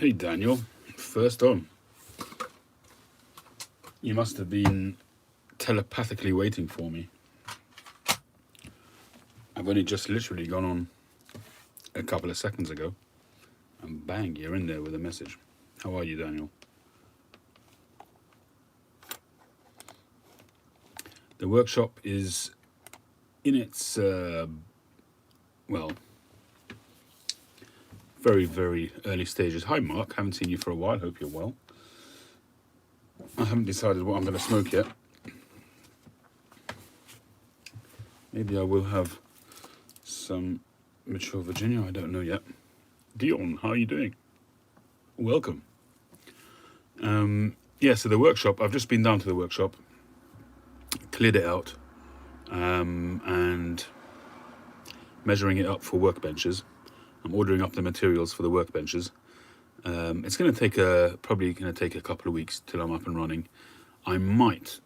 Hey Daniel, first on. You must have been telepathically waiting for me. I've only just literally gone on a couple of seconds ago, and bang, you're in there with a message. How are you, Daniel? The workshop is in its, very, very early stages. Hi Mark, haven't seen you for a while, hope you're well. I haven't decided what I'm going to smoke yet. Maybe I will have some mature Virginia, I don't know yet. Dion, how are you doing? Welcome. So the workshop, I've just been down to the workshop, cleared it out, and measuring it up for workbenches. I'm ordering up the materials for the workbenches. It's going to take probably going to take a couple of weeks till I'm up and running. I might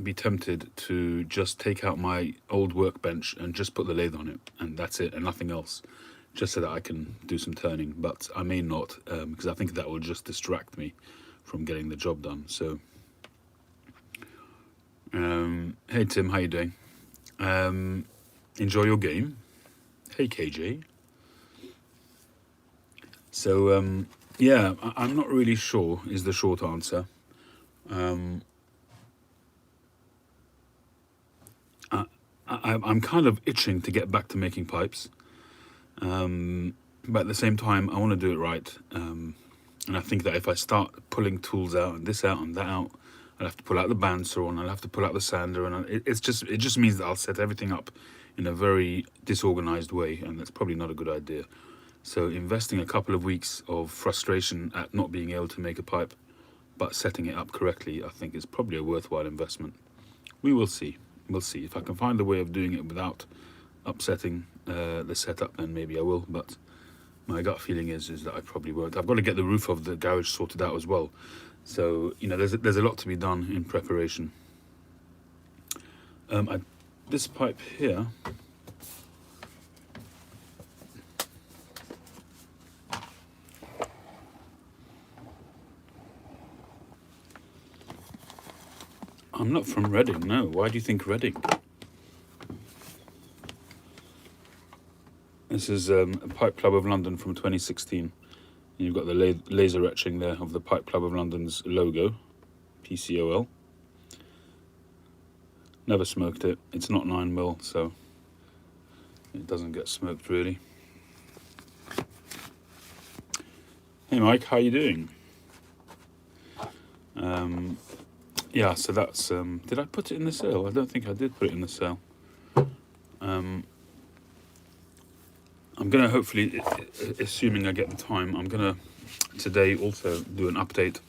be tempted to just take out my old workbench and just put the lathe on it, and that's it, and nothing else, just so that I can do some turning. But I may not, because I think that will just distract me from getting the job done. So, hey Tim, how you doing? Enjoy your game. Hey KJ. So, I'm not really sure is the short answer. I'm kind of itching to get back to making pipes. But at the same time, I want to do it right. And I think that if I start pulling tools out and this out and that out, I'll have to pull out the bandsaw and I'll have to pull out the sander. And it just means that I'll set everything up in a very disorganized way. And that's probably not a good idea. So investing a couple of weeks of frustration at not being able to make a pipe, but setting it up correctly, I think is probably a worthwhile investment. We will see. We'll see. If I can find a way of doing it without upsetting the setup, then maybe I will. But my gut feeling is that I probably won't. I've got to get the roof of the garage sorted out as well. So, there's a lot to be done in preparation. This pipe here... I'm not from Reading, no. Why do you think Reading? This is a Pipe Club of London from 2016. And you've got the laser etching there of the Pipe Club of London's logo, PCOL. Never smoked it. It's not 9mm, so it doesn't get smoked really. Hey Mike, how you doing? So that's, did I put it in the sale? I don't think I did put it in the sale. I'm going to hopefully, assuming I get the time, I'm going to today also do an update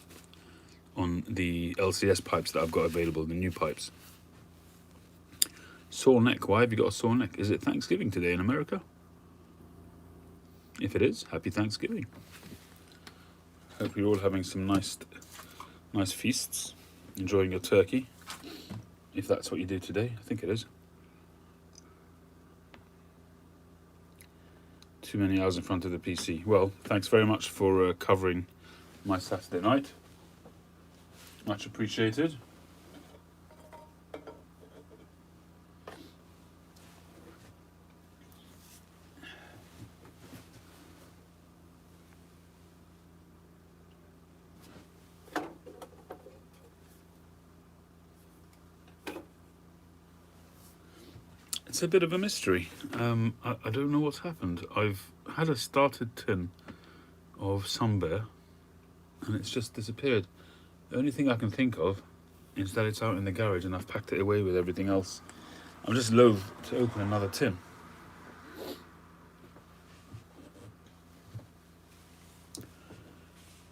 on the LCS pipes that I've got available, the new pipes. Sore neck, why have you got a sore neck? Is it Thanksgiving today in America? If it is, happy Thanksgiving. Hope you're all having some nice feasts. Enjoying your turkey, if that's what you do today. I think it is. Too many hours in front of the PC. Well, thanks very much for covering my Saturday night. Much appreciated. It's a bit of a mystery. I don't know what's happened. I've had a started tin of Sun Bear and it's just disappeared. The only thing I can think of is that it's out in the garage and I've packed it away with everything else. I'm just loath to open another tin.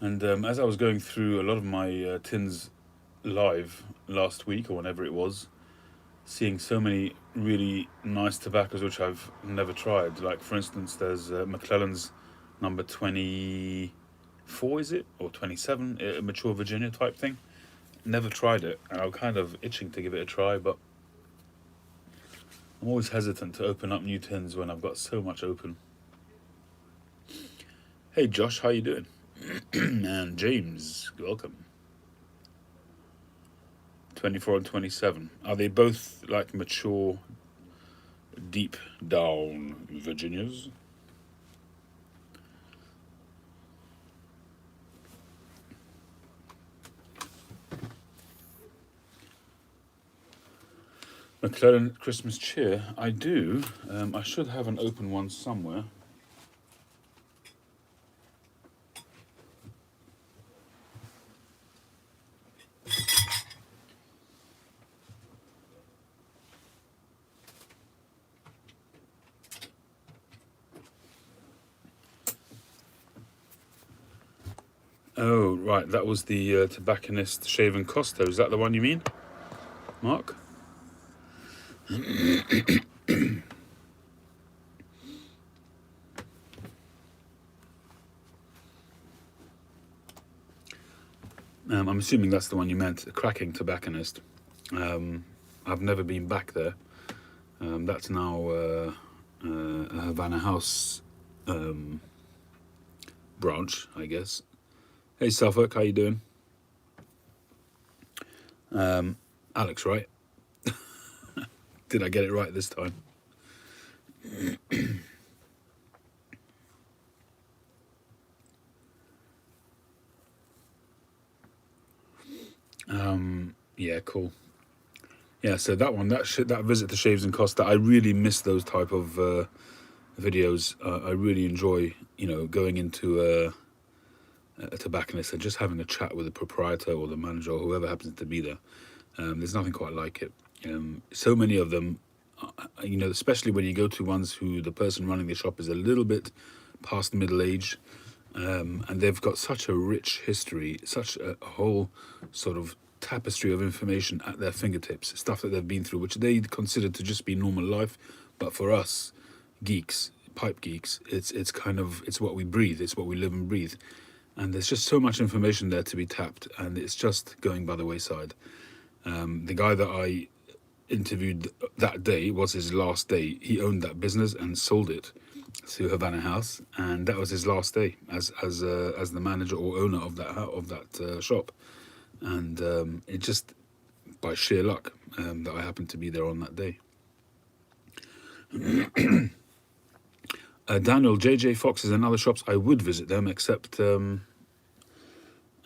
And as I was going through a lot of my tins live last week or whenever it was, seeing so many really nice tobaccos which I've never tried. Like for instance, there's McClellan's number 24, is it? Or 27, a mature Virginia type thing. Never tried it, and I'm kind of itching to give it a try, but I'm always hesitant to open up new tins when I've got so much open. Hey Josh, how you doing? And James, welcome. 24 and 27. Are they both like mature, deep down Virginias? McLaren Christmas cheer. I do. I should have an open one somewhere. Oh, right. That was the tobacconist Shaven Costa. Is that the one you mean, Mark? I'm assuming that's the one you meant, the cracking tobacconist. I've never been back there. That's now a Havana House branch, I guess. Hey, Suffolk, how you doing? Alex, right? Did I get it right this time? Yeah, cool. Yeah, so that one, that visit to Shaves and Costa, I really miss those type of videos. I really enjoy, going into a tobacconist and just having a chat with the proprietor or the manager or whoever happens to be there. There's nothing quite like it. So many of them, especially when you go to ones who the person running the shop is a little bit past middle age, and they've got such a rich history, such a whole sort of tapestry of information at their fingertips, stuff that they've been through, which they consider to just be normal life, but for us geeks, pipe geeks, it's what we breathe, it's what we live and breathe, and there's just so much information there to be tapped, and it's just going by the wayside. The guy that I interviewed that day was his last day. He owned that business and sold it to Havana House, and that was his last day as the manager or owner of that shop. And it just by sheer luck that I happened to be there on that day. Daniel, JJ Fox's and other shops, I would visit them, except during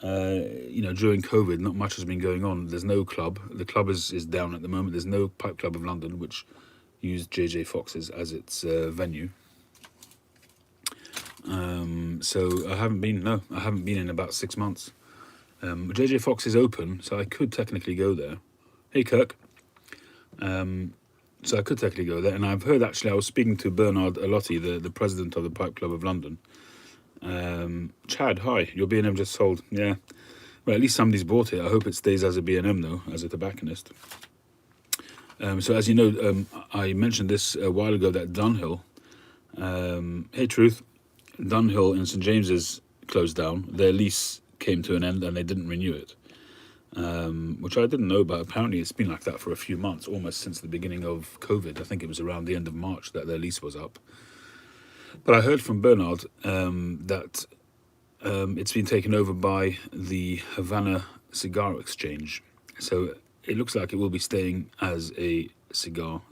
COVID, not much has been going on. There's no club. The club is down at the moment. There's no Pipe Club of London, which used JJ Fox's as its venue. So I haven't been. No, I haven't been in about 6 months. JJ Fox is open, so I could technically go there. Hey, Kirk. So I could technically go there, and I've heard actually. I was speaking to Bernard Alotti, the president of the Pipe Club of London. Chad, hi. Your B&M just sold. Yeah. Well, at least somebody's bought it. I hope it stays as a B&M though, as a tobacconist. So as you know, I mentioned this a while ago that Dunhill. Hey, Truth. Dunhill in St James's closed down. Their lease came to an end and they didn't renew it, which I didn't know, but apparently it's been like that for a few months, almost since the beginning of COVID. I think it was around the end of March that their lease was up. But I heard from Bernard that it's been taken over by the Havana Cigar Exchange. So it looks like it will be staying as a cigar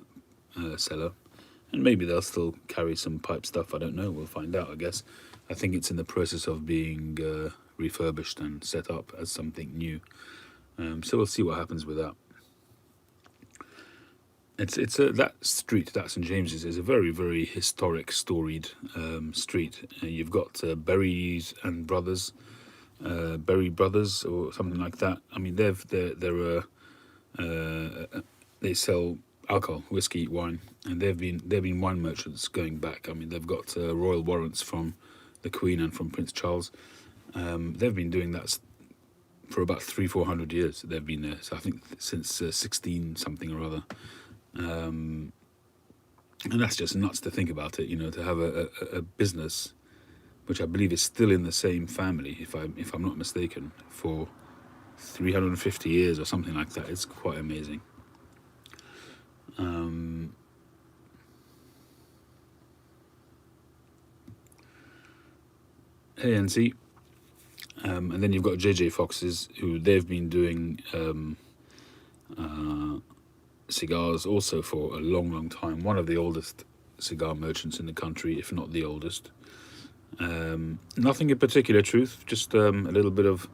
seller. And maybe they'll still carry some pipe stuff. I don't know. We'll find out, I guess. I think it's in the process of being refurbished and set up as something new. So we'll see what happens with that. That street, that St James's, is a very, very historic, storied street. You've got Berries and Brothers, Berry Brothers, or something like that. I mean, they sell alcohol, whiskey, wine, and they've been wine merchants going back. I mean, they've got royal warrants from the Queen and from Prince Charles. They've been doing that for about 300-400 years. They've been there, so I think since 16 something or other. And that's just nuts to think about it, to have a business, which I believe is still in the same family, if I'm not mistaken, for 350 years or something like that. It's quite amazing. Hey, NC. And then you've got JJ Fox's, who they've been doing cigars also for a long, long time. One of the oldest cigar merchants in the country, if not the oldest. Nothing in particular, truth, just a little bit of...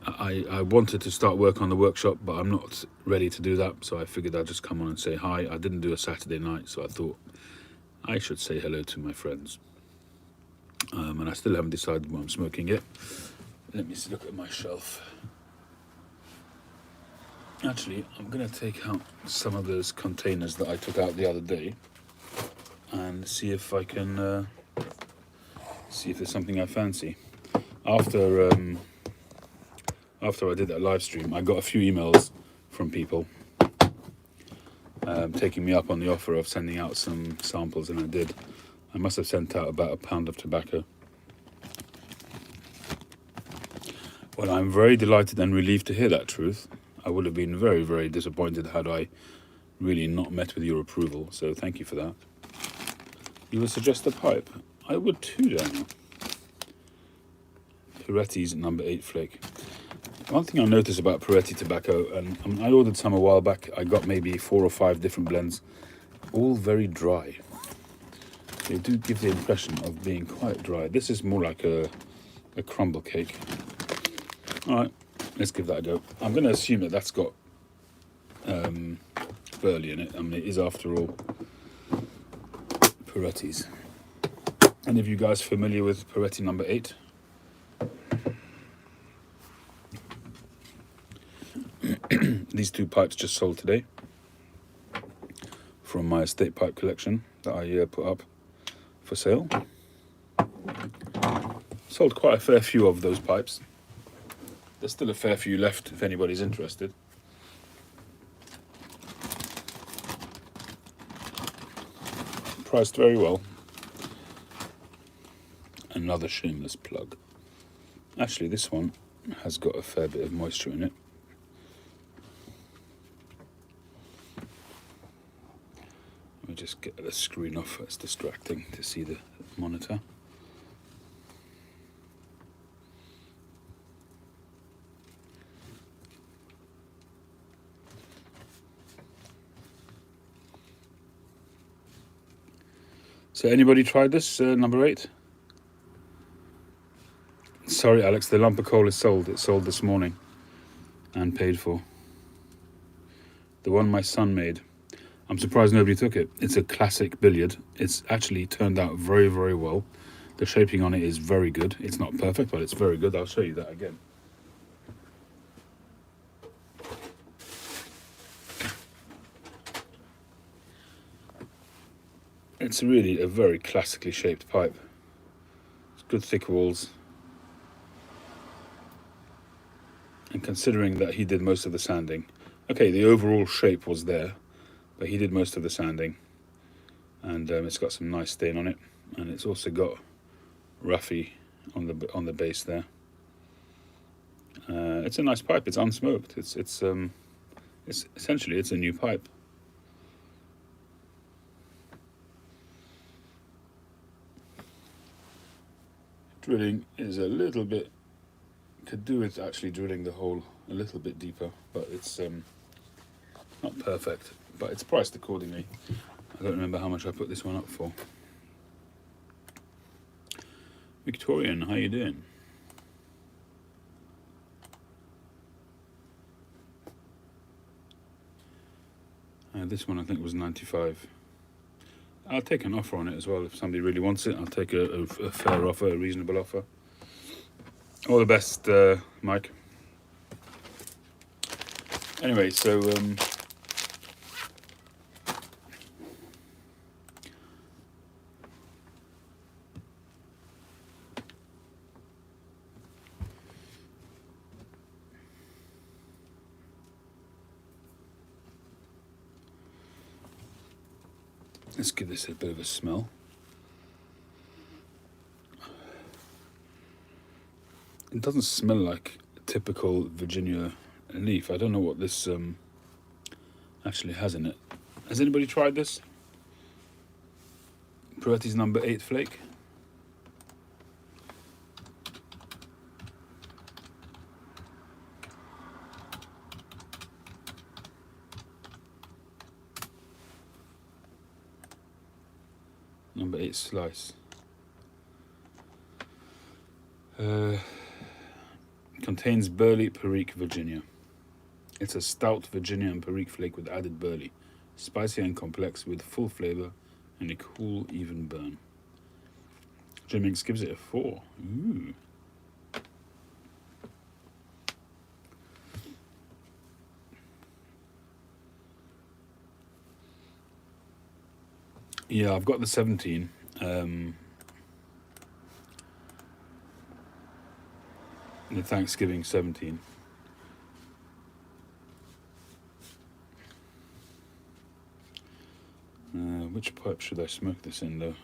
I wanted to start work on the workshop, but I'm not ready to do that, so I figured I'd just come on and say hi. I didn't do a Saturday night, so I thought I should say hello to my friends. And I still haven't decided what I'm smoking yet. Let me look at my shelf. Actually, I'm going to take out some of those containers that I took out the other day and see if I can see if there's something I fancy. After I did that live stream, I got a few emails from people taking me up on the offer of sending out some samples, and I did. I must have sent out about a pound of tobacco. Well, I'm very delighted and relieved to hear that, truth. I would have been very, very disappointed had I really not met with your approval, so thank you for that. You would suggest a pipe? I would too, Daniel. Peretti's number 8 flake. One thing I noticed about Peretti tobacco, and I ordered some a while back, I got maybe 4 or 5 different blends, all very dry. They do give the impression of being quite dry. This is more like a crumble cake. Alright, let's give that a go. I'm going to assume that that's got burley in it. I mean, it is after all Peretti's. Any of you guys familiar with Peretti number 8? These 2 pipes just sold today from my estate pipe collection that I put up for sale. Sold quite a fair few of those pipes. There's still a fair few left if anybody's interested. Priced very well. Another shameless plug. Actually, this one has got a fair bit of moisture in it. Let me just get the screen off. It's distracting to see the monitor. So anybody tried this, number 8? Sorry, Alex, the lump of coal is sold. It sold this morning and paid for. The one my son made. I'm surprised nobody took it. It's a classic billiard. It's actually turned out very, very well. The shaping on it is very good. It's not perfect, but it's very good. I'll show you that again. It's really a very classically shaped pipe. It's good thick walls. And considering that he did most of the sanding, okay, the overall shape was there, but he did most of the sanding, and it's got some nice stain on it, and it's also got roughy on the base there. It's a nice pipe. It's unsmoked. It's essentially it's a new pipe. Drilling is a little bit, could do with actually drilling the hole a little bit deeper, but it's not perfect, but it's priced accordingly. I don't remember how much I put this one up for. Victorian, how you doing? This one I think was 95. I'll take an offer on it as well if somebody really wants it. I'll take a fair offer, a reasonable offer. All the best, Mike. Anyway, so let's give this a bit of a smell. It doesn't smell like a typical Virginia leaf. I don't know what this actually has in it. Has anybody tried this? Peretti's number 8 flake. Number 8 slice. Contains burley, Perique, Virginia. It's a stout Virginia and Perique flake with added burley. Spicy and complex with full flavour and a cool, even burn. Jim Minks gives it a 4. Ooh. Yeah, I've got the 17. The Thanksgiving 17. Which pipe should I smoke this in, though?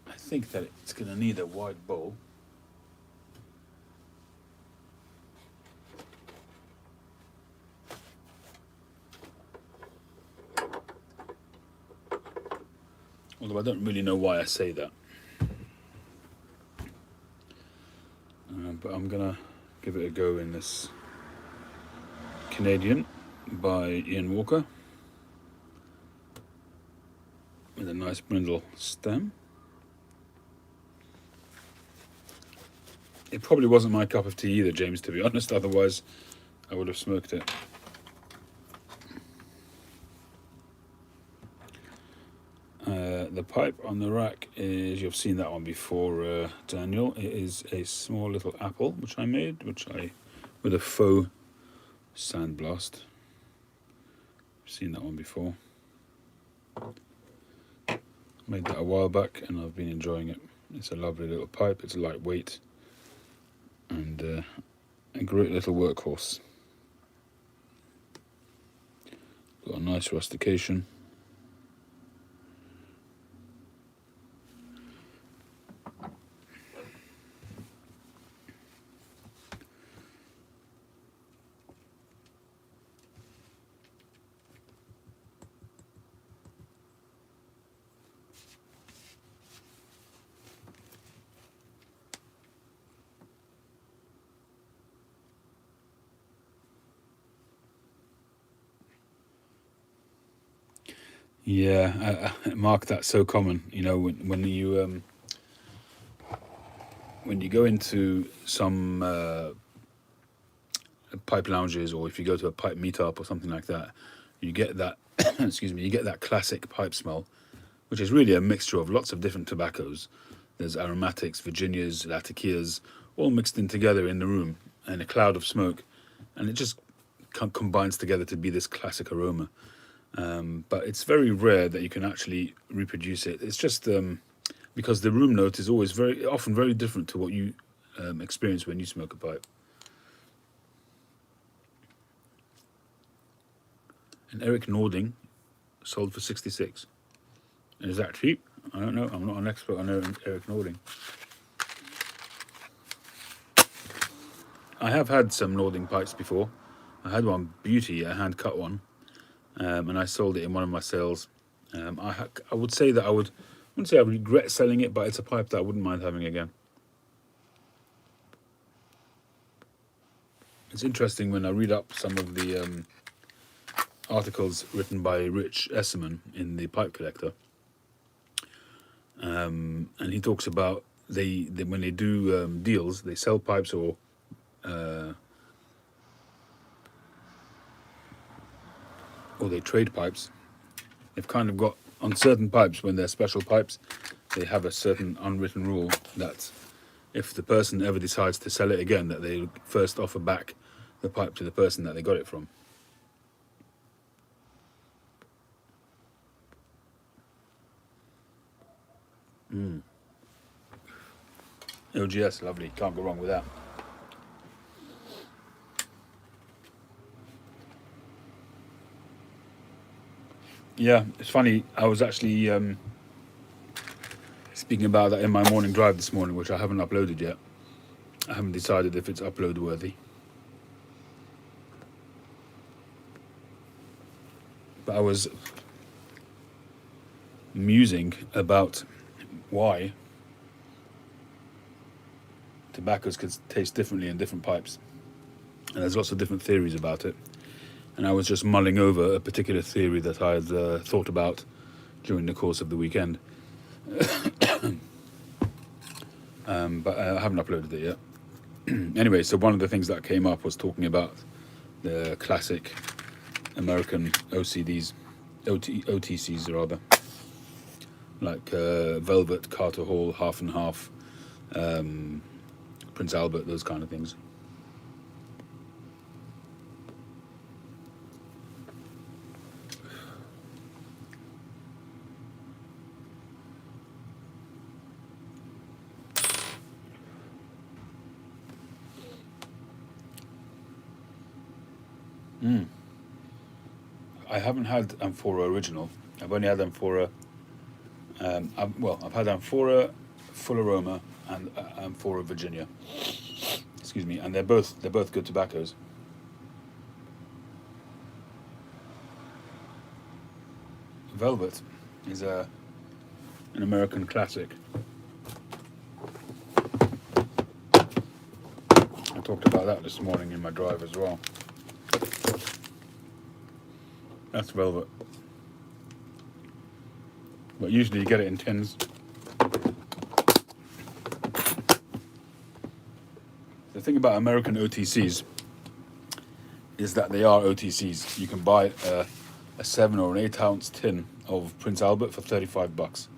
I think that it's going to need a wide bowl. Although I don't really know why I say that. But I'm going to give it a go in this Canadian by Ian Walker with a nice brindle stem. It probably wasn't my cup of tea either, James, to be honest, otherwise I would have smoked it. The pipe on the rack is, you've seen that one before, Daniel. It is a small little apple which I made, with a faux sandblast. Seen that one before. Made that a while back and I've been enjoying it. It's a lovely little pipe. It's lightweight and a great little workhorse. Got a nice rustication. Yeah, Mark, that's so common. You know, when you go into some pipe lounges, or if you go to a pipe meetup or something like that, you get that excuse me, you get that classic pipe smell, which is really a mixture of lots of different tobaccos. There's aromatics, Virginias, Latakias, all mixed in together in the room, and a cloud of smoke, and it just combines together to be this classic aroma. But it's very rare that you can actually reproduce it. It's just because the room note is always often very different to what you experience when you smoke a pipe. And Eric Nording sold for 66. Is that cheap? I don't know. I'm not an expert on Eric Nording. I have had some Nording pipes before. I had one, Beauty, a hand-cut one, and I sold it in one of my sales. I would say that I wouldn't say I regret selling it, but it's a pipe that I wouldn't mind having again. It's interesting when I read up some of the articles written by Rich Esserman in the Pipe Collector, and he talks about they when they do deals, they sell pipes or they trade pipes. They've kind of got, on certain pipes, when they're special pipes, they have a certain unwritten rule that if the person ever decides to sell it again, that they first offer back the pipe to the person that they got it from. LGS, lovely. Can't go wrong with that. Yeah, it's funny. I was actually speaking about that in my morning drive this morning, which I haven't uploaded yet. I haven't decided if it's upload worthy. But I was musing about why tobaccos could taste differently in different pipes, and there's lots of different theories about it. And I was just mulling over a particular theory that I had thought about during the course of the weekend, but I haven't uploaded it yet. Anyway, so one of the things that came up was talking about the classic American OTCs rather, like Velvet, Carter Hall, Half and Half, Prince Albert, those kind of things. I haven't had Amphora Original. I've only had Amphora. I've had Amphora Full Aroma and Amphora Virginia. Excuse me, and they're both good tobaccos. Velvet is an American classic. I talked about that this morning in my drive as well. That's Velvet. But usually you get it in tins. The thing about American OTCs is that they are OTCs. You can buy a 7 or an 8 ounce tin of Prince Albert for $35.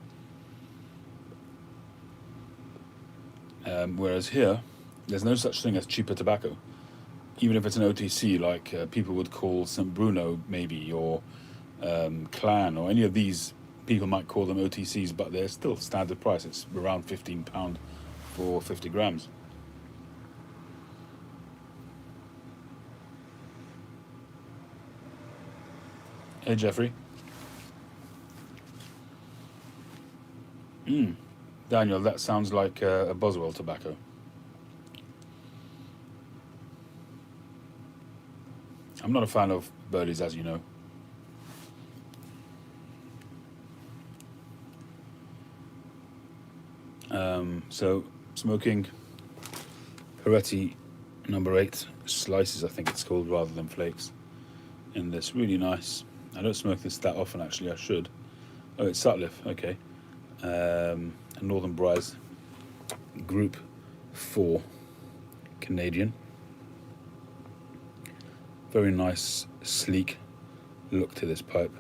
Whereas here, there's no such thing as cheaper tobacco. Even if it's an OTC, like people would call St. Bruno maybe, or Clan, or any of these, people might call them OTCs, but they're still standard price. It's around £15 for 50 grams. Hey, Jeffrey. Daniel, that sounds like a Boswell tobacco. I'm not a fan of Burleys, as you know. So, smoking Peretti number 8 slices, I think it's called, rather than flakes, in this really nice. I don't smoke this that often, actually. I should. Oh, it's Sutliff. Okay. A Northern Briars Group 4 Canadian. Very nice, sleek look to this pipe.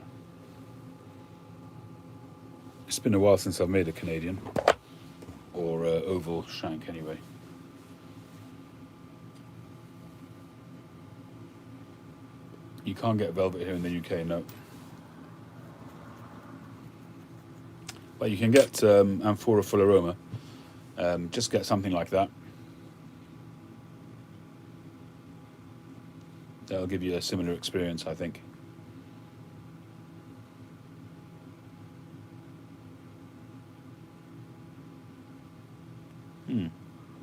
It's been a while since I've made a Canadian, or oval shank anyway. You can't get Velvet here in the UK, no. But you can get Amphora Full Aroma. Just get something like that. That'll give you a similar experience, I think.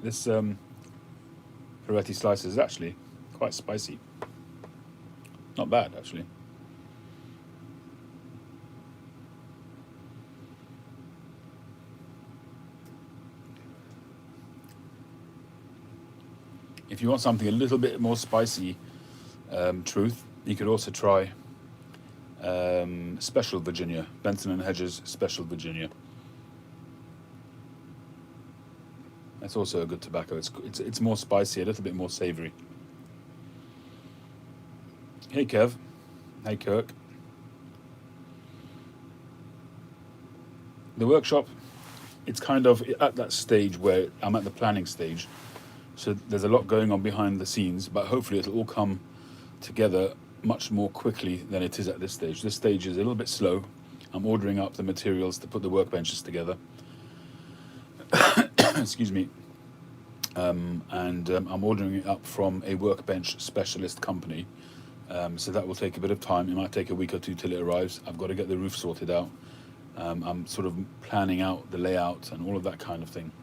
This Peretti slice is actually quite spicy. Not bad, actually. If you want something a little bit more spicy, Truth, you could also try Special Virginia, Benson and Hedges Special Virginia. That's also a good tobacco. It's more spicy, a little bit more savoury. Hey Kev. Hey Kirk. The workshop, it's kind of at that stage where I'm at the planning stage. So there's a lot going on behind the scenes, but hopefully it'll all come together much more quickly than it is at this stage. This stage is a little bit slow. I'm ordering up the materials to put the workbenches together. Excuse me. And I'm ordering it up from a workbench specialist company. So that will take a bit of time. It might take a week or two till it arrives. I've got to get the roof sorted out. I'm sort of planning out the layout and all of that kind of thing.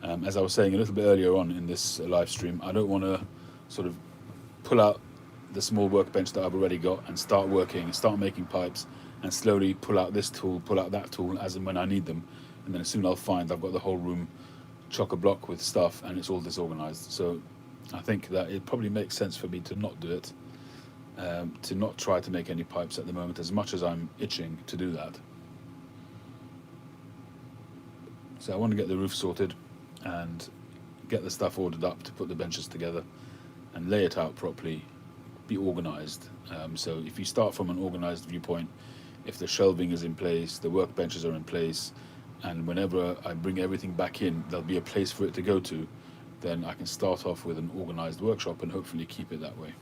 As I was saying a little bit earlier on in this live stream, I don't want to sort of pull out the small workbench that I've already got and start working, start making pipes, and slowly pull out this tool, pull out that tool as and when I need them. And then soon I'll find I've got the whole room chock-a-block with stuff and it's all disorganized. So I think that it probably makes sense for me to not do it, to not try to make any pipes at the moment, as much as I'm itching to do that. So I want to get the roof sorted and get the stuff ordered up to put the benches together and lay it out properly, be organized. So if you start from an organized viewpoint, if the shelving is in place, the workbenches are in place, and whenever I bring everything back in, there'll be a place for it to go to, then I can start off with an organized workshop and hopefully keep it that way.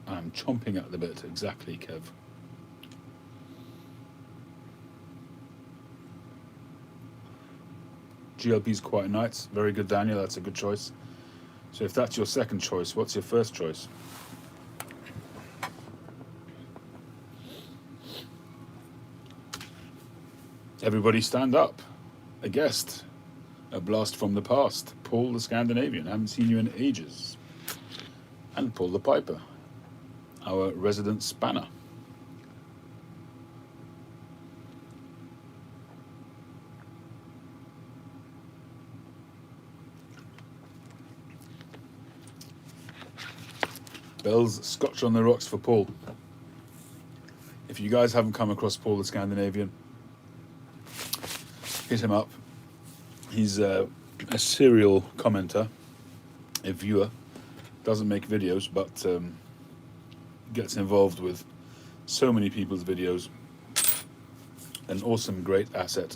I'm chomping at the bit, exactly, Kev. GLP's quite nice. Very good, Daniel. That's a good choice. So if that's your second choice, what's your first choice? Everybody stand up. A guest. A blast from the past. Paul the Scandinavian. I haven't seen you in ages. And Paul the Piper. Our resident spanner. Bell's Scotch on the rocks for Paul. If you guys haven't come across Paul the Scandinavian, hit him up. He's a serial commenter, a viewer. Doesn't make videos, but gets involved with so many people's videos. An awesome, great asset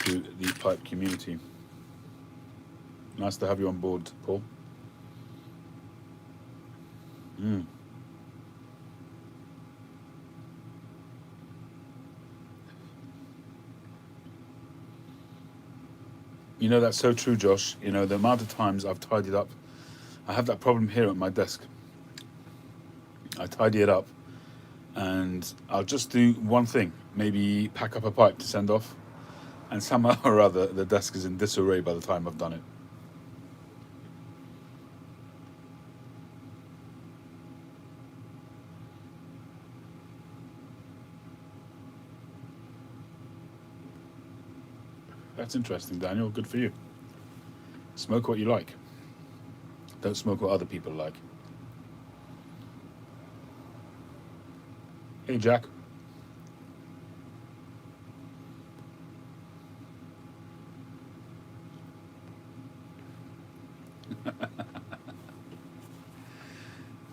to the pipe community. Nice to have you on board, Paul. You know, that's so true, Josh. You know, the amount of times I've tidied up, I have that problem here at my desk. I tidy it up and I'll just do one thing, maybe pack up a pipe to send off, and somehow or other the desk is in disarray by the time I've done it. That's interesting, Daniel. Good for you. Smoke what you like. Don't smoke what other people like. Hey, Jack.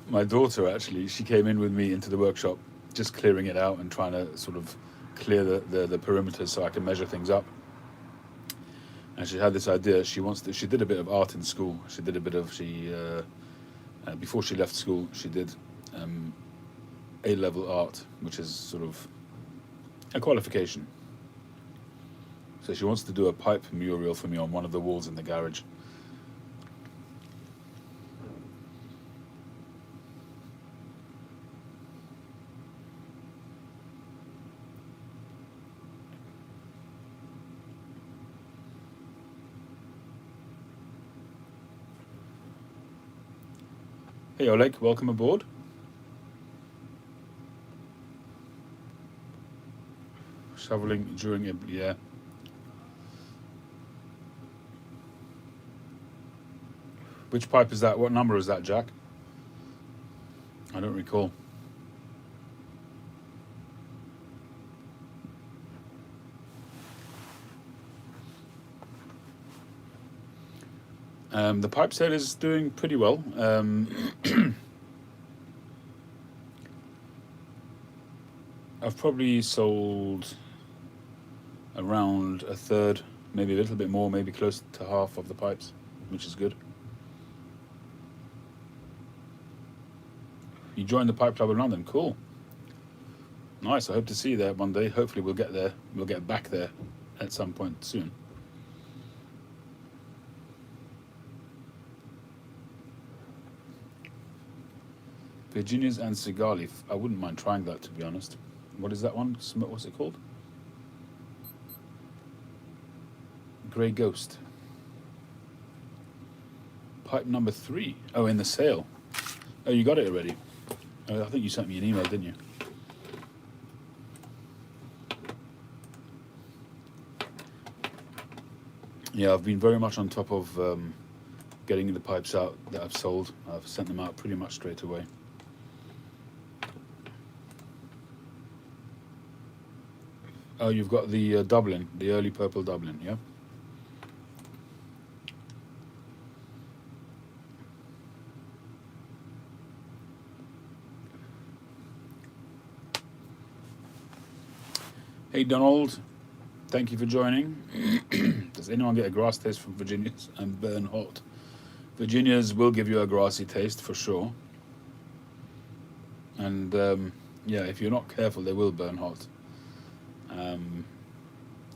My daughter, actually, she came in with me into the workshop, just clearing it out and trying to sort of clear the perimeters so I can measure things up. And she had this idea. She did a bit of art in school. Before she left school, she did A-level art, which is sort of a qualification. So she wants to do a pipe mural for me on one of the walls in the garage. Hey Oleg, welcome aboard. Shoveling during a, yeah. Which pipe is that? What number is that, Jack? I don't recall. The pipe sale is doing pretty well. I've probably sold around a third, maybe a little bit more, maybe close to half of the pipes, which is good. You joined the Pipe Club in London, cool. Nice, I hope to see you there one day. Hopefully we'll get there, we'll get back there at some point soon. Virginia's and Sigali, I wouldn't mind trying that, to be honest. What is that one? What's it called? Grey Ghost. Pipe number 3. Oh, in the sale. Oh, you got it already. I think you sent me an email, didn't you? Yeah, I've been very much on top of getting the pipes out that I've sold. I've sent them out pretty much straight away. Oh, you've got the Dublin, the early purple Dublin, yeah? Hey, Donald. Thank you for joining. Does anyone get a grass taste from Virginia's and burn hot? Virginia's will give you a grassy taste for sure. And yeah, if you're not careful, they will burn hot. Um,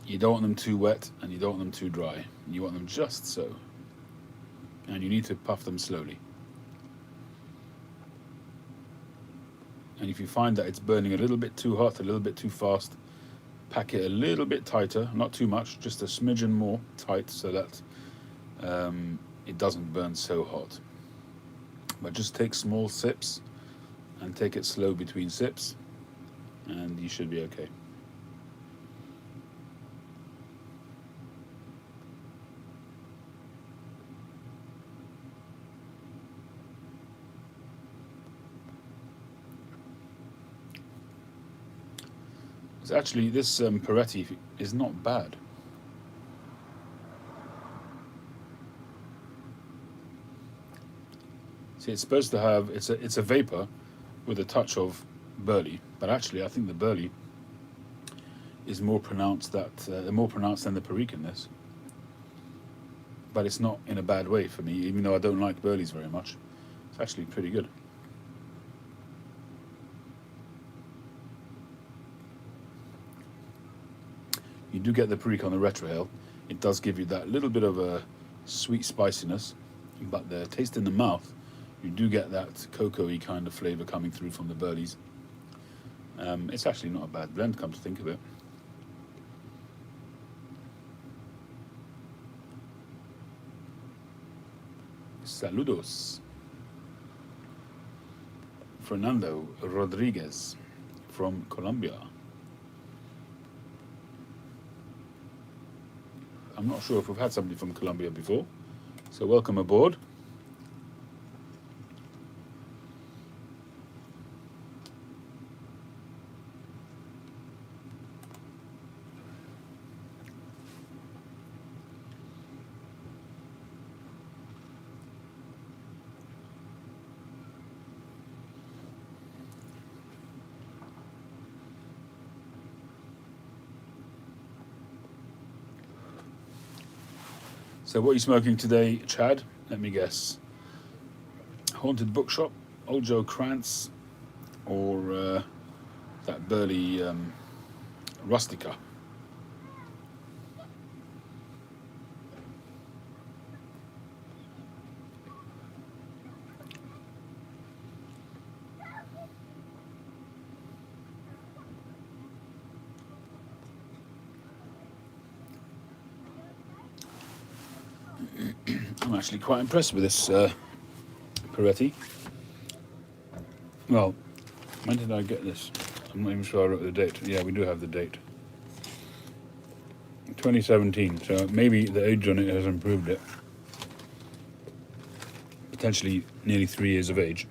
you don't want them too wet and you don't want them too dry. You want them just so. And you need to puff them slowly. And if you find that it's burning a little bit too hot, a little bit too fast, pack it a little bit tighter, not too much, just a smidgen more tight so that it doesn't burn so hot. But just take small sips and take it slow between sips and you should be okay. So actually this Peretti is not bad. See, it's supposed to have, it's a vapor with a touch of burley, but actually I think the burley is more pronounced more pronounced than the Perique in this. But it's not in a bad way for me, even though I don't like burleys very much. It's actually pretty good. You do get the Perique on the retrohale. It does give you that little bit of a sweet spiciness, but the taste in the mouth, you do get that cocoa-y kind of flavour coming through from the burleys. It's actually not a bad blend, come to think of it. Saludos. Fernando Rodriguez from Colombia. I'm not sure if we've had somebody from Colombia before, so welcome aboard. So what are you smoking today, Chad? Let me guess. Haunted Bookshop, Old Joe Krantz, or that burly Rustica? I'm actually quite impressed with this Peretti. Well, when did I get this? I'm not even sure I wrote the date. Yeah, we do have the date. 2017, so maybe the age on it has improved it. Potentially nearly 3 years of age.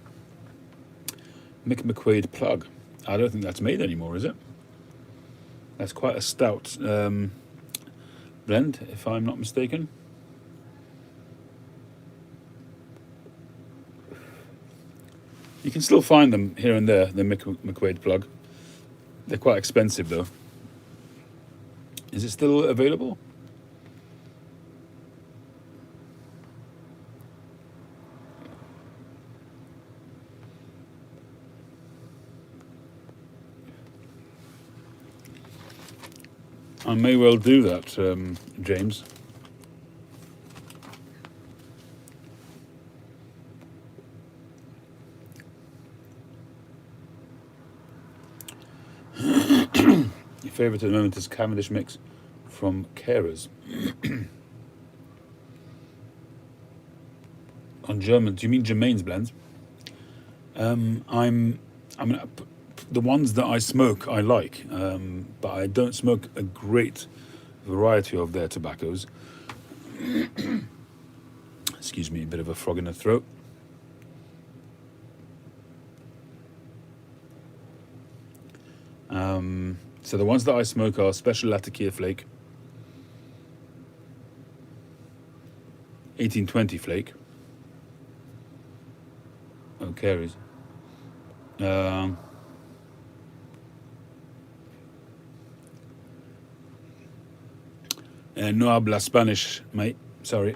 Mick McQuaid plug. I don't think that's made anymore, is it? That's quite a stout blend, if I'm not mistaken. You can still find them here and there, the Mick McQuaid plug. They're quite expensive though. Is it still available? I may well do that, James. Your favourite at the moment is Cavendish Mix from Carers. On German, do you mean Jermaine's blends? The ones that I smoke, I like, but I don't smoke a great variety of their tobaccos. Excuse me, a bit of a frog in the throat. So the ones that I smoke are Special Latakia Flake, 1820 Flake. Oh, carries. No habla Spanish, mate. Sorry.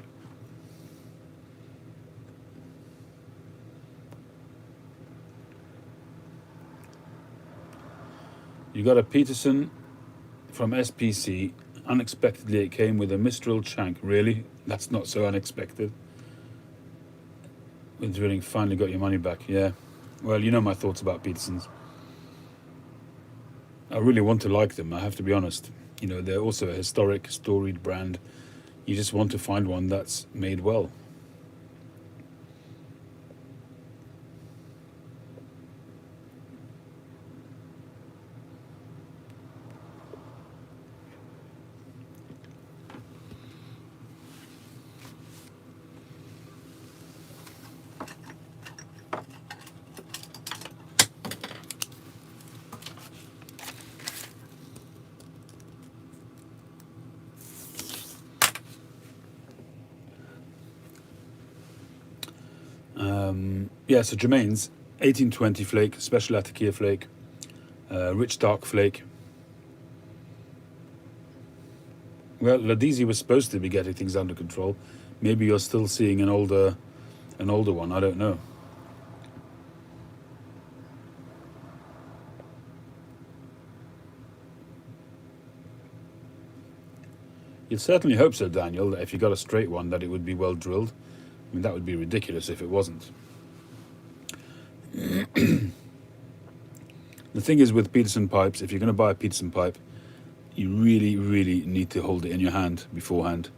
You got a Peterson from SPC. Unexpectedly, it came with a Mistral Chank. Really? That's not so unexpected. With drilling, finally got your money back. Yeah. Well, you know my thoughts about Petersons. I really want to like them, I have to be honest. You know, they're also a historic, storied brand. You just want to find one that's made well. Yeah, so Jermaine's 1820 Flake, Special Latakia Flake, Rich Dark Flake. Well, Ladisi was supposed to be getting things under control. Maybe you're still seeing an older one. I don't know. You'd certainly hope so, Daniel, that if you got a straight one, that it would be well drilled. I mean, that would be ridiculous if it wasn't. The thing is with Peterson pipes, if you're going to buy a Peterson pipe, you really, really need to hold it in your hand beforehand,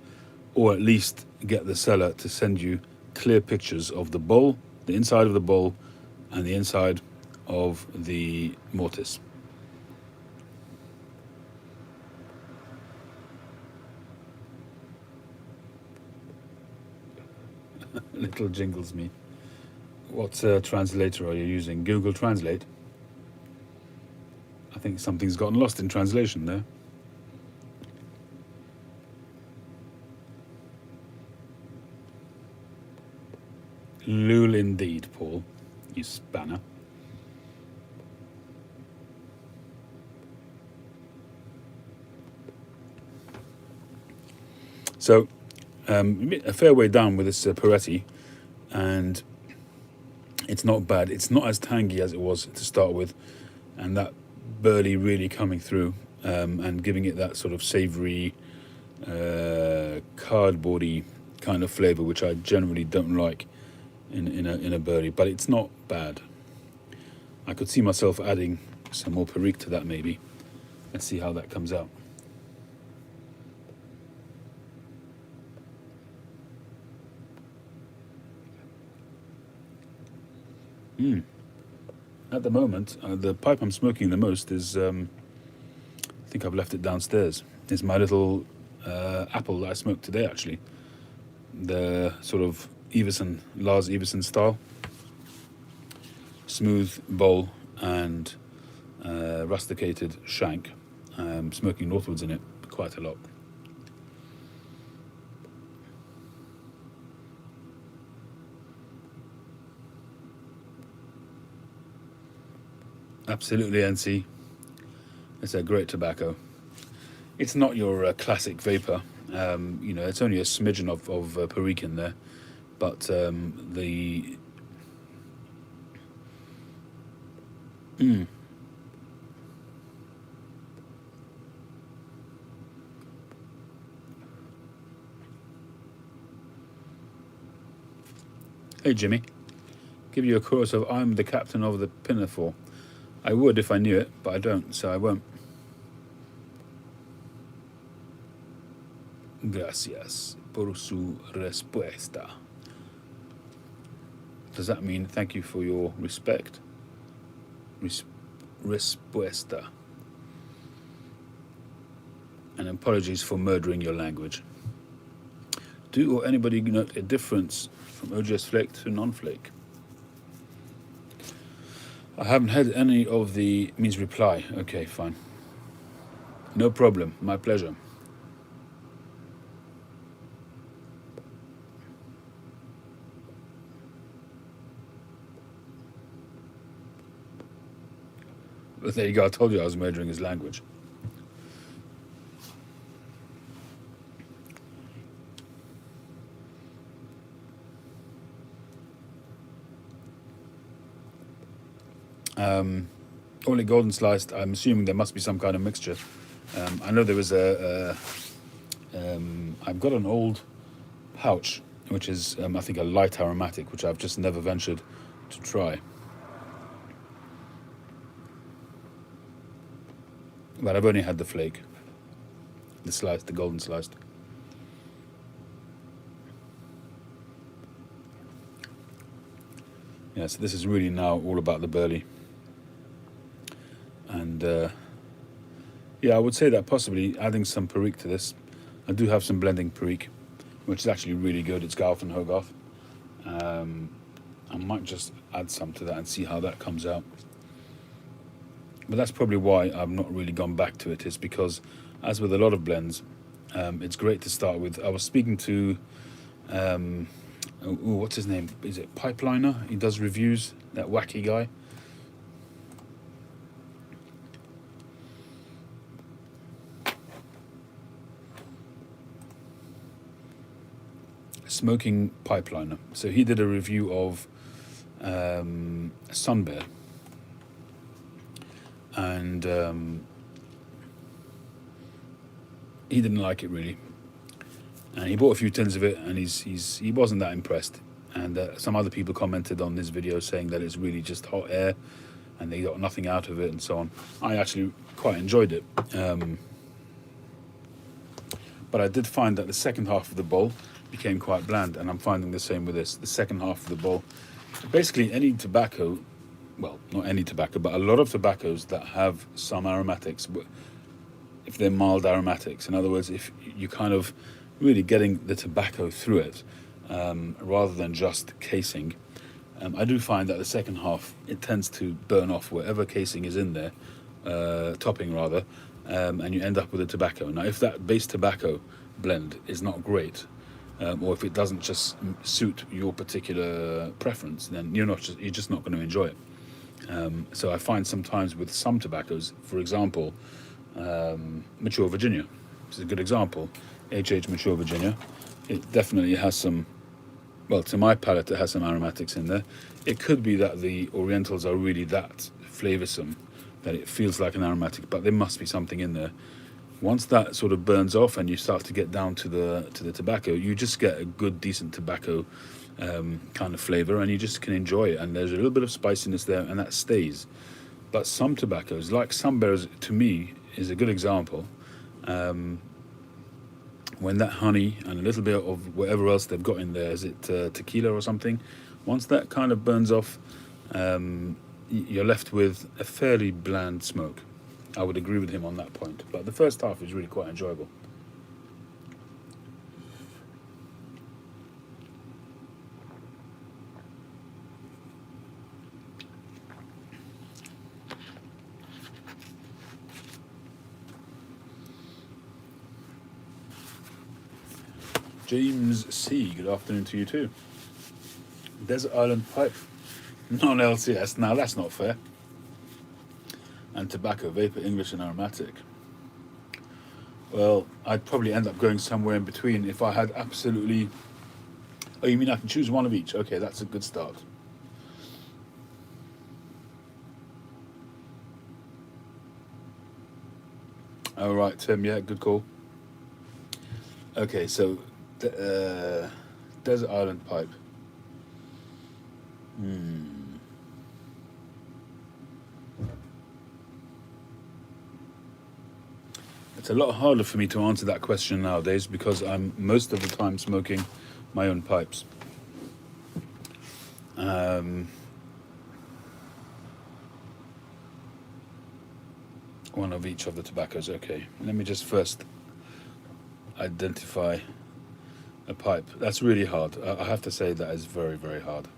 or at least get the seller to send you clear pictures of the bowl, the inside of the bowl, and the inside of the mortise. Little jingles me. What translator are you using? Google Translate? I think something's gotten lost in translation there. Lul indeed, Paul. You spanner. So, a fair way down with this Peretti, and it's not bad. It's not as tangy as it was to start with, and that burley really coming through and giving it that sort of savoury, cardboardy kind of flavour, which I generally don't like in a burley, but it's not bad. I could see myself adding some more Perique to that maybe. Let's see how that comes out. At the moment, the pipe I'm smoking the most is, I think I've left it downstairs. It's my little apple that I smoked today, actually. The sort of Lars Everson style. Smooth bowl and rusticated shank. Smoking northwards in it quite a lot. Absolutely, NC. It's a great tobacco. It's not your classic vapor. You know, it's only a smidgen of Perique in there, but the Hey Jimmy, give you a chorus of "I'm the captain of the Pinafore." I would if I knew it, but I don't, so I won't. Gracias por su respuesta. Does that mean thank you for your respect? Respuesta. And apologies for murdering your language. Do or anybody note a difference from OGS flake to non-flake? I haven't had any of the means reply. Okay, fine. No problem. My pleasure. But there you go. I told you I was murdering his language. Only golden sliced. I'm assuming there must be some kind of mixture. I know there was I've got an old pouch, which is I think a light aromatic, which I've just never ventured to try. But I've only had the flake, the sliced, the golden sliced. Yeah, so this is really now all about the burley. And yeah, I would say that possibly adding some Perique to this. I do have some blending Perique, which is actually really good. It's Garth and Hogarth. I might just add some to that and see how that comes out. But that's probably why I've not really gone back to it, is because, as with a lot of blends, it's great to start with. I was speaking to, what's his name? Is it Pipeliner? He does reviews, that wacky guy. Smoking Pipeliner. So he did a review of Sun Bear. And he didn't like it really, and he bought a few tins of it, and he wasn't that impressed. And some other people commented on this video saying that it's really just hot air, and they got nothing out of it, and so on. I actually quite enjoyed it, but I did find that the second half of the bowl became quite bland, and I'm finding the same with this. The second half of the bowl, basically any tobacco. Well, not any tobacco, but a lot of tobaccos that have some aromatics, if they're mild aromatics. In other words, if you kind of really getting the tobacco through it, rather than just casing, I do find that the second half, it tends to burn off whatever casing is in there, topping rather, and you end up with a tobacco. Now, if that base tobacco blend is not great, or if it doesn't just suit your particular preference, then you're just not going to enjoy it. So I find sometimes with some tobaccos, for example, Mature Virginia, which is a good example, HH Mature Virginia, it definitely has some, well, to my palate, it has some aromatics in there. It could be that the Orientals are really that flavoursome that it feels like an aromatic, but there must be something in there. Once that sort of burns off and you start to get down to the tobacco, you just get a good, decent tobacco kind of flavour, and you just can enjoy it. And there's a little bit of spiciness there, and that stays. But some tobaccos, like Sun Bears, to me, is a good example. When that honey and a little bit of whatever else they've got in there, is it tequila or something? Once that kind of burns off, you're left with a fairly bland smoke. I would agree with him on that point. But the first half is really quite enjoyable. James C, good afternoon to you too. Desert Island Pipe, non-LCS. Now that's not fair. And tobacco, vapor, English and aromatic. Well, I'd probably end up going somewhere in between if I had absolutely... Oh, you mean I can choose one of each? Okay, that's a good start. All right, Tim, yeah, good call. Okay, so Desert Island Pipe. It's a lot harder for me to answer that question nowadays because I'm most of the time smoking my own pipes. One of each of the tobaccos. Okay, let me just first identify a pipe. That's really hard. I have to say that is very, very hard.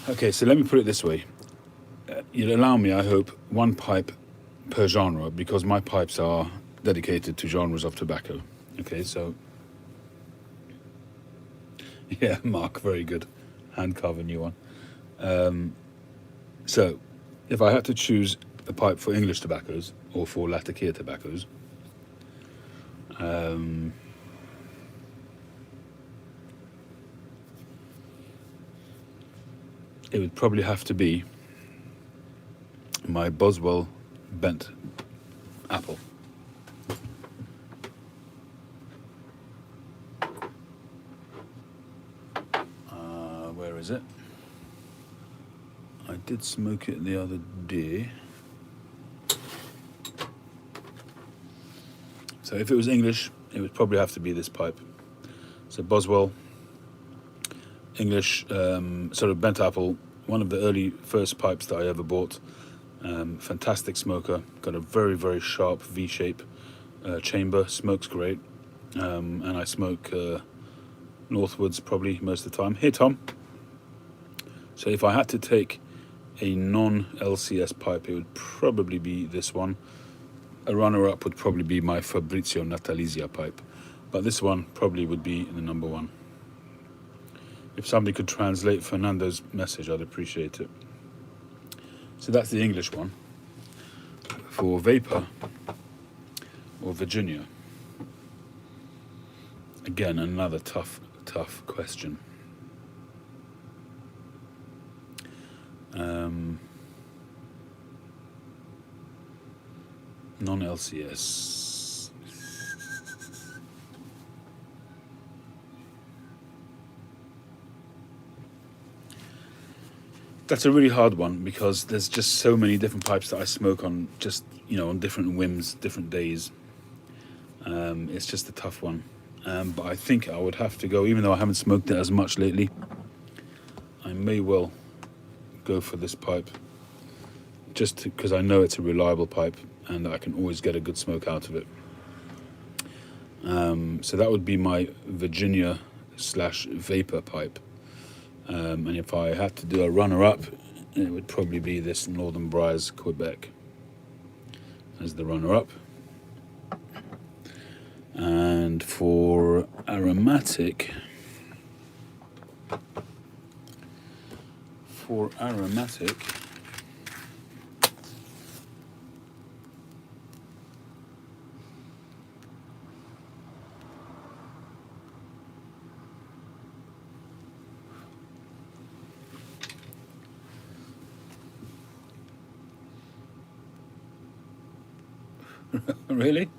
Okay, so let me put it this way. You'll allow me, I hope, one pipe per genre, because my pipes are dedicated to genres of tobacco. Okay, so yeah, Mark, very good. Hand carve a new one. So, if I had to choose a pipe for English tobaccos or for Latakia tobaccos, it would probably have to be my Boswell bent apple. Where is it? I did smoke it the other day. So if it was English, it would probably have to be this pipe. So Boswell, English, sort of bent apple, one of the early first pipes that I ever bought. Fantastic smoker, got a very, very sharp V-shape chamber, smokes great. And I smoke northwards probably most of the time. Hey, Tom. So if I had to take a non-LCS pipe, it would probably be this one. A runner-up would probably be my Fabrizio Natalizia pipe, but this one probably would be the number one. If somebody could translate Fernando's message, I'd appreciate it. So that's the English one. For Vapor or Virginia, again, another tough question. Non-LCS. That's a really hard one because there's just so many different pipes that I smoke on, just, on different whims, different days. It's just a tough one. But I think I would have to go, even though I haven't smoked it as much lately, I may well go for this pipe, just because I know it's a reliable pipe and I can always get a good smoke out of it. So that would be my Virginia / Vapor pipe. And if I had to do a runner-up, it would probably be this Northern Briars Quebec as the runner-up. And for aromatic, really?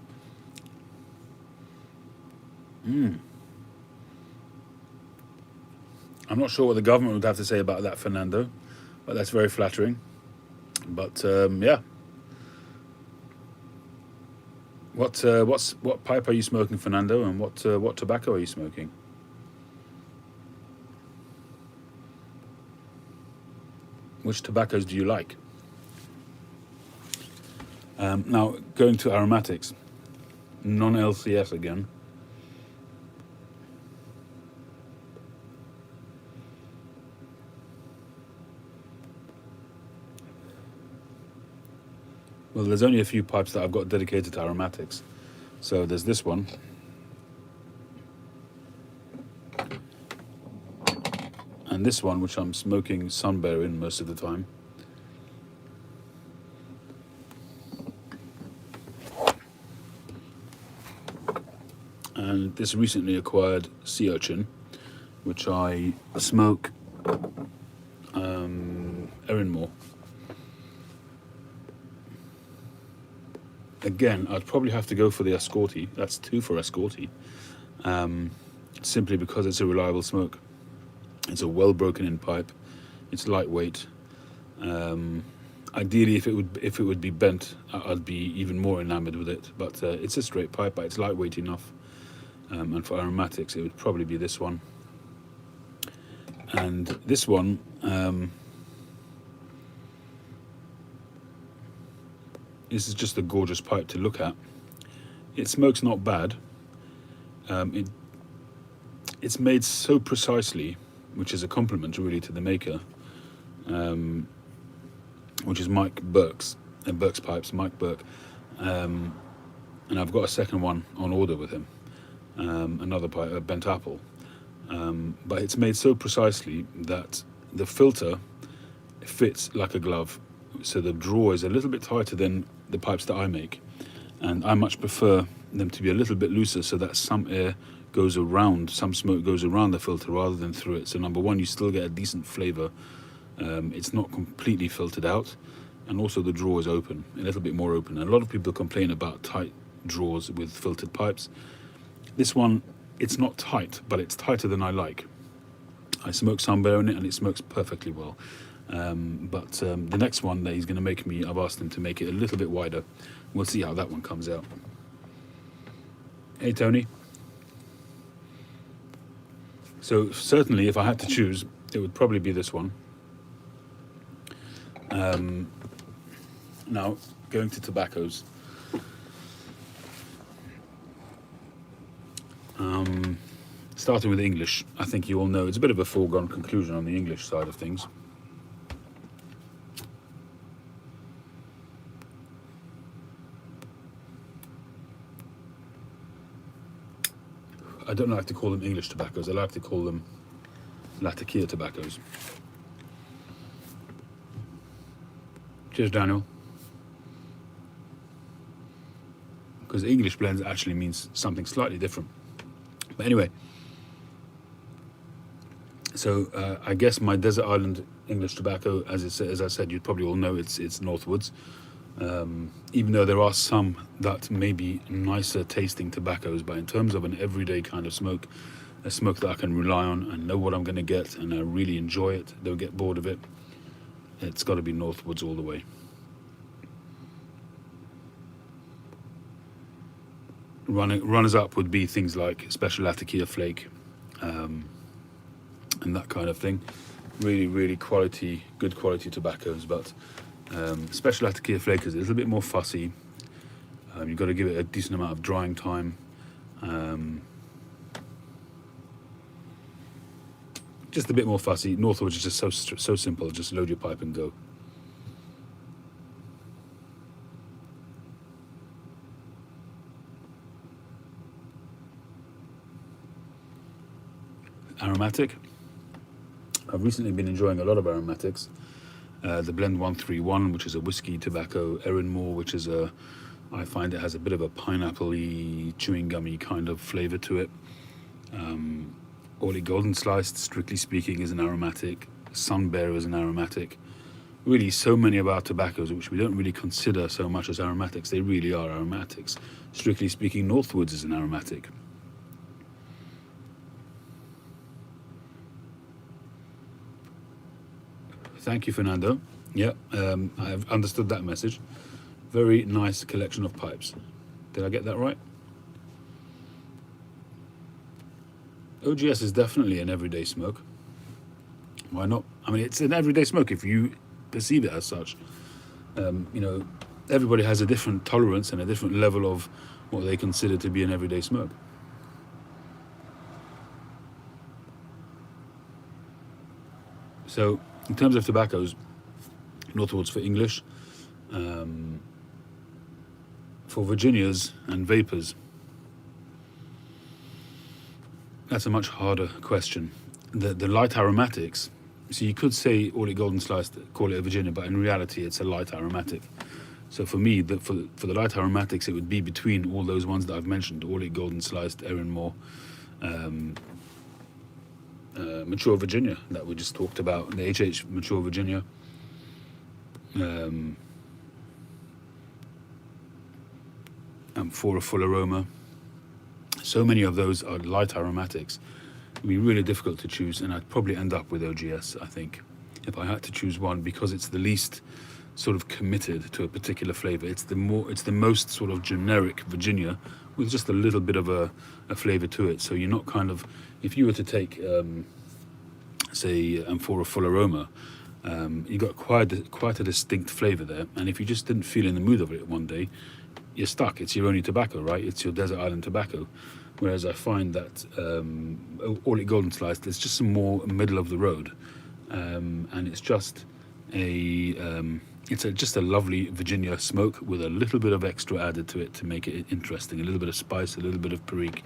I'm not sure what the government would have to say about that, Fernando, but that's very flattering. But yeah. What pipe are you smoking, Fernando, and what tobacco are you smoking? Which tobaccos do you like? Now, going to aromatics, non-LCS again. Well, there's only a few pipes that I've got dedicated to aromatics. So there's this one. And this one, which I'm smoking Sunbear in most of the time. And this recently acquired sea urchin, which I smoke Erinmore. Again, I'd probably have to go for the Escorti. That's 2 for Escorti. Simply because it's a reliable smoke. It's a well broken in pipe. It's lightweight. Ideally, if it would be bent, I'd be even more enamored with it. But it's a straight pipe, but it's lightweight enough. And for aromatics, it would probably be this one. And this one, this is just a gorgeous pipe to look at. It smokes not bad. It's made so precisely, which is a compliment really to the maker, which is Mike Burke's Pipes, Mike Burke. And I've got a second one on order with him, another pipe, a bent apple. But it's made so precisely that the filter fits like a glove. So the draw is a little bit tighter than the pipes that I make. And I much prefer them to be a little bit looser so that some air goes around, some smoke goes around the filter rather than through it. So number one, you still get a decent flavour. It's not completely filtered out. And also the draw is open, a little bit more open. And a lot of people complain about tight draws with filtered pipes. This one, it's not tight, but it's tighter than I like. I smoke Sunbear in it and it smokes perfectly well. But the next one that he's going to make me, I've asked him to make it a little bit wider. We'll see how that one comes out. Hey, Tony. So certainly, if I had to choose, it would probably be this one. Now, going to tobaccos. Starting with English, I think you all know it's a bit of a foregone conclusion on the English side of things. I don't like to call them English tobaccos. I like to call them Latakia tobaccos. Cheers, Daniel. Because English blends actually means something slightly different. But anyway, so I guess my desert island English tobacco, as I said, you'd probably all know it's Northwoods. Even though there are some that may be nicer tasting tobaccos, but in terms of an everyday kind of smoke, a smoke that I can rely on and know what I'm going to get and I really enjoy it, don't get bored of it, it's got to be Northwoods all the way. Runners up would be things like Special Latakia Flake, and that kind of thing. Really, really good quality tobaccos, but Special Latakia Flake is a little bit more fussy. You've got to give it a decent amount of drying time. Just a bit more fussy. Northwoods is just so simple. Just load your pipe and go. Aromatic. I've recently been enjoying a lot of aromatics. The Blend 131, which is a whiskey tobacco, Erin Moore, which is I find it has a bit of a pineapple-y, chewing gummy kind of flavour to it. Orly Golden Sliced, strictly speaking, is an aromatic. Sunbear is an aromatic. Really, so many of our tobaccos, which we don't really consider so much as aromatics, they really are aromatics. Strictly speaking, Northwoods is an aromatic. Thank you, Fernando. Yeah, I've understood that message. Very nice collection of pipes. Did I get that right? OGS is definitely an everyday smoke. Why not? I mean, it's an everyday smoke if you perceive it as such. Everybody has a different tolerance and a different level of what they consider to be an everyday smoke. So, in terms of tobaccos, Northwoods for English, for Virginias and vapors, that's a much harder question. The light aromatics, so you could say Orly Golden Sliced, call it a Virginia, but in reality it's a light aromatic. So for me, for the light aromatics, it would be between all those ones that I've mentioned, Orly Golden Sliced, Erin Moore, Mature Virginia that we just talked about, the HH Mature Virginia, and for a full aroma. So many of those are light aromatics. It'd be really difficult to choose, and I'd probably end up with OGS, I think, if I had to choose one, because it's the least sort of committed to a particular flavor. It's the most sort of generic Virginia with just a little bit of a flavor to it. So you're not kind of, if you were to take say Amphora Full Aroma, you got quite a distinct flavour there. And if you just didn't feel in the mood of it one day, you're stuck. It's your only tobacco, right? It's your desert island tobacco. Whereas I find that All It Golden Sliced is just some more middle of the road, and it's just just a lovely Virginia smoke with a little bit of extra added to it to make it interesting. A little bit of spice, a little bit of perique.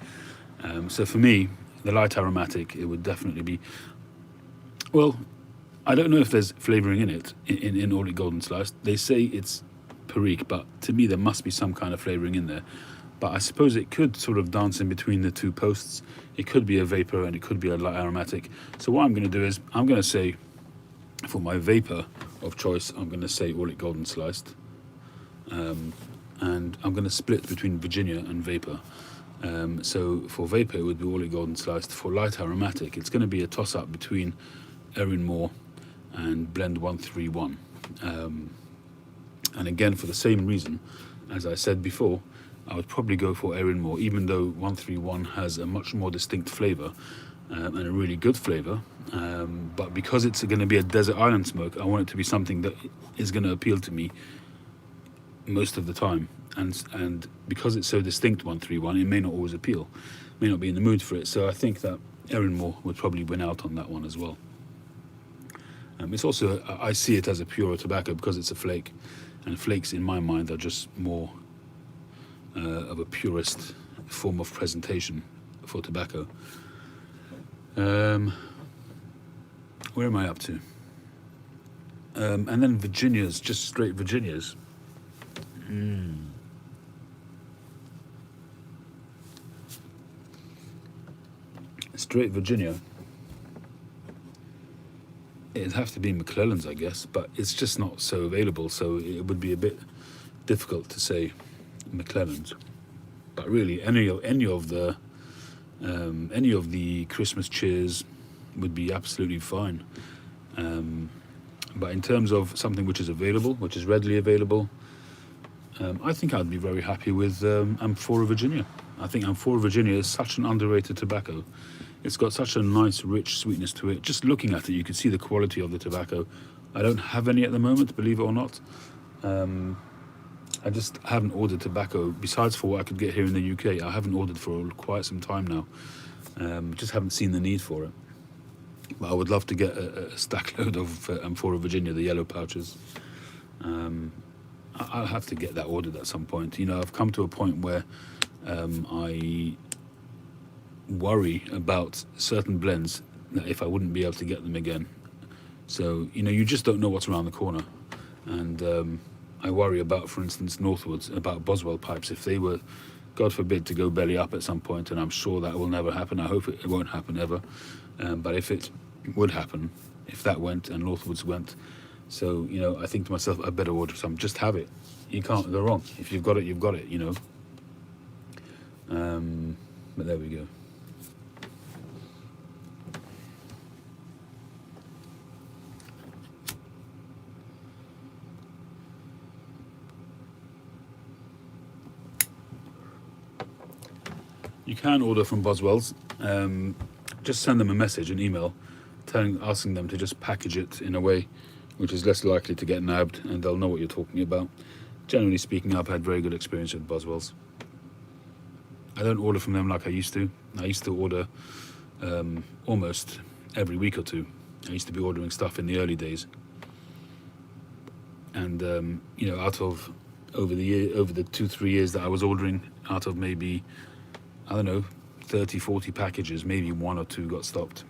So for me, the light aromatic, it would definitely be. Well, I don't know if there's flavouring in it in All It Golden Sliced. They say it's perique, but to me there must be some kind of flavouring in there. But I suppose it could sort of dance in between the two posts. It could be a vapor and it could be a light aromatic. So what I'm going to do is I'm going to say, for my vapor of choice, I'm going to say All It Golden Sliced. And I'm going to split between Virginia and vapor. So for vapor, it would be All It Golden Sliced. For light aromatic, it's going to be a toss-up between Erin Moore and Blend 131. And again, for the same reason, as I said before, I would probably go for Erin Moore, even though 131 has a much more distinct flavour and a really good flavour. But because it's going to be a desert island smoke, I want it to be something that is going to appeal to me most of the time. And because it's so distinct, 131, it may not always appeal, may not be in the mood for it. So I think that Erin Moore would probably win out on that one as well. It's also, I see it as a purer tobacco because it's a flake, and flakes in my mind are just more of a purist form of presentation for tobacco. Where am I up to? And then Virginias, just straight Virginias. Straight Virginia. It'd have to be McClellan's, I guess, but it's just not so available, so it would be a bit difficult to say McClellan's. But really, any of the Christmas cheers would be absolutely fine. But in terms of something which is available, which is readily available, I think I'd be very happy with Amphora Virginia. I think Amphora Virginia is such an underrated tobacco. It's got such a nice, rich sweetness to it. Just looking at it, you can see the quality of the tobacco. I don't have any at the moment, believe it or not. I just haven't ordered tobacco. Besides for what I could get here in the UK, I haven't ordered for quite some time now. Just haven't seen the need for it. But I would love to get a stack load of Amphora Virginia, the yellow pouches. I'll have to get that ordered at some point. You know, I've come to a point where I worry about certain blends that if I wouldn't be able to get them again. So, you know, you just don't know what's around the corner. And I worry about, for instance, Northwoods, about Boswell pipes. If they were, God forbid, to go belly up at some point, and I'm sure that will never happen. I hope it won't happen ever. But if it would happen, if that went and Northwoods went, so, you know, I think to myself, I better order some. Just have it. You can't go wrong. If you've got it, you've got it, you know. But there we go. You can order from Boswell's. Just send them a message, an email, asking them to just package it in a way which is less likely to get nabbed, and they'll know what you're talking about. Generally speaking, I've had very good experience with Boswell's. I don't order from them like I used to. I used to order almost every week or two. I used to be ordering stuff in the early days. And, you know, over the 2-3 years that I was ordering, out of maybe, I don't know, 30, 40 packages, maybe 1 or 2 got stopped.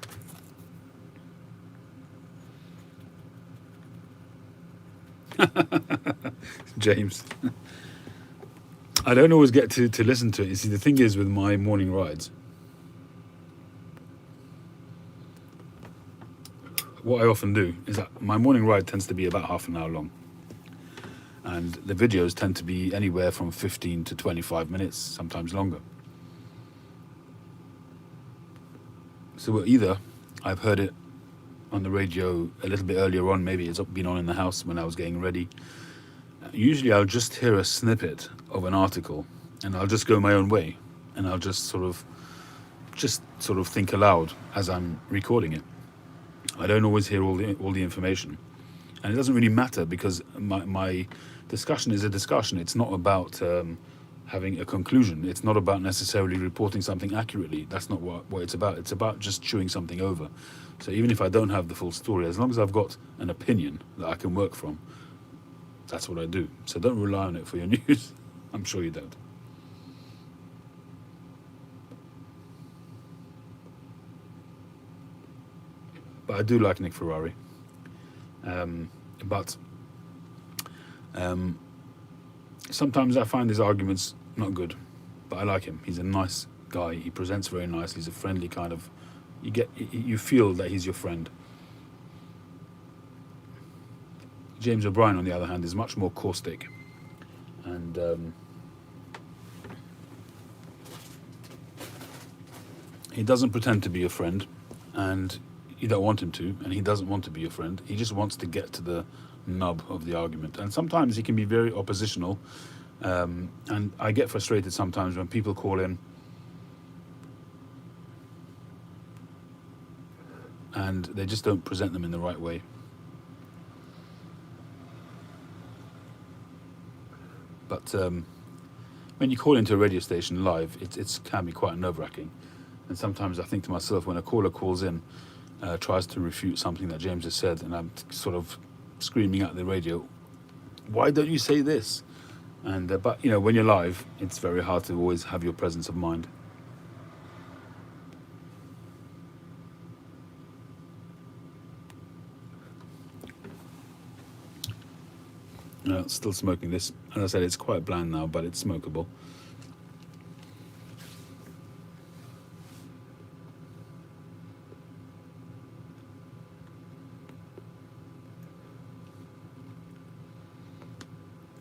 James. I don't always get to listen to it. You see, the thing is with my morning rides, what I often do is that my morning ride tends to be about half an hour long. And the videos tend to be anywhere from 15 to 25 minutes, sometimes longer. So either I've heard it on the radio a little bit earlier on, maybe it's been on in the house when I was getting ready. Usually I'll just hear a snippet of an article and I'll just go my own way, and I'll just sort of think aloud as I'm recording it. I don't always hear all the information, and it doesn't really matter because my discussion is a discussion. It's not about having a conclusion. It's not about necessarily reporting something accurately. That's not what it's about. It's about just chewing something over. So even if I don't have the full story, as long as I've got an opinion that I can work from, that's what I do. So don't rely on it for your news. I'm sure you don't. But I do like Nick Ferrari. But sometimes I find his arguments not good. But I like him. He's a nice guy. He presents very nicely. He's a friendly kind of... You feel that he's your friend. James O'Brien, on the other hand, is much more caustic. And he doesn't pretend to be your friend. And you don't want him to, and he doesn't want to be your friend. He just wants to get to the nub of the argument. And sometimes he can be very oppositional. And I get frustrated sometimes when people call in and they just don't present them in the right way. But when you call into a radio station live, it can be quite nerve-wracking. And sometimes I think to myself, when a caller calls in, tries to refute something that James has said, and I'm sort of screaming at the radio, why don't you say this? And but you know, when you're live, it's very hard to always have your presence of mind. Still smoking this. As I said, it's quite bland now, but it's smokable.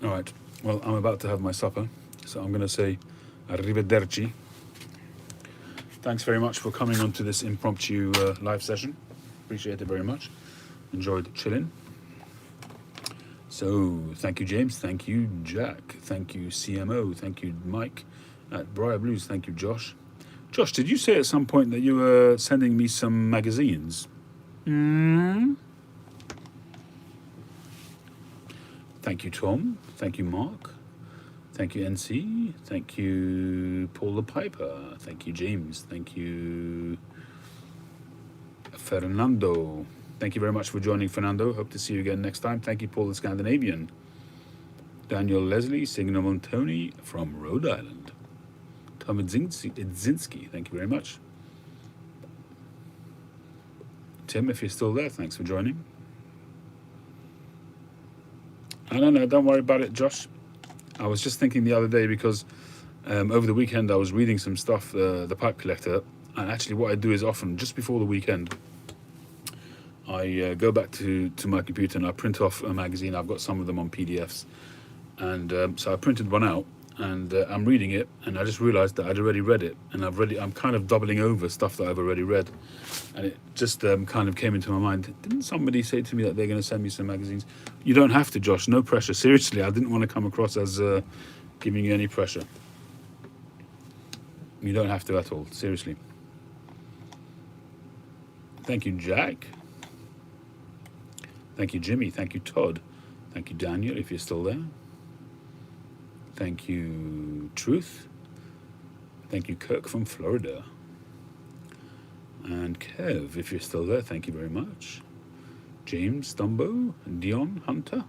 All right. Well, I'm about to have my supper, so I'm going to say arrivederci. Thanks very much for coming on to this impromptu live session. Appreciate it very much. Enjoyed chillin. So, thank you, James. Thank you, Jack. Thank you, CMO. Thank you, Mike at Briar Blues. Thank you, Josh. Josh, did you say at some point that you were sending me some magazines? Thank you, Tom. Thank you, Mark. Thank you, NC. Thank you, Paul the Piper. Thank you, James. Thank you, Fernando. Thank you very much for joining, Fernando. Hope to see you again next time. Thank you, Paul the Scandinavian. Daniel Leslie, Signor Montoni from Rhode Island. Tom Idzinski, thank you very much. Tim, if you're still there, thanks for joining. No, don't worry about it, Josh. I was just thinking the other day because over the weekend I was reading some stuff, the Pipe Collector, and actually what I do is often, just before the weekend, I go back to my computer and I print off a magazine. I've got some of them on PDFs. And so I printed one out and I'm reading it and I just realized that I'd already read it. And I'm kind of doubling over stuff that I've already read. And it just kind of came into my mind. Didn't somebody say to me that they're going to send me some magazines? You don't have to, Josh. No pressure. Seriously, I didn't want to come across as giving you any pressure. You don't have to at all. Seriously. Thank you, Jack. Thank you, Jimmy. Thank you, Todd. Thank you, Daniel, if you're still there. Thank you, Truth. Thank you, Kirk from Florida. And Kev, if you're still there, thank you very much. James Stumbo, Dion Hunter.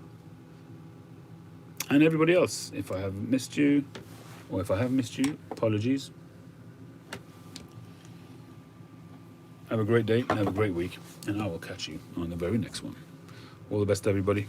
And everybody else, if I have missed you, or if I have missed you, apologies. Have a great day, have a great week, and I will catch you on the very next one. All the best, everybody.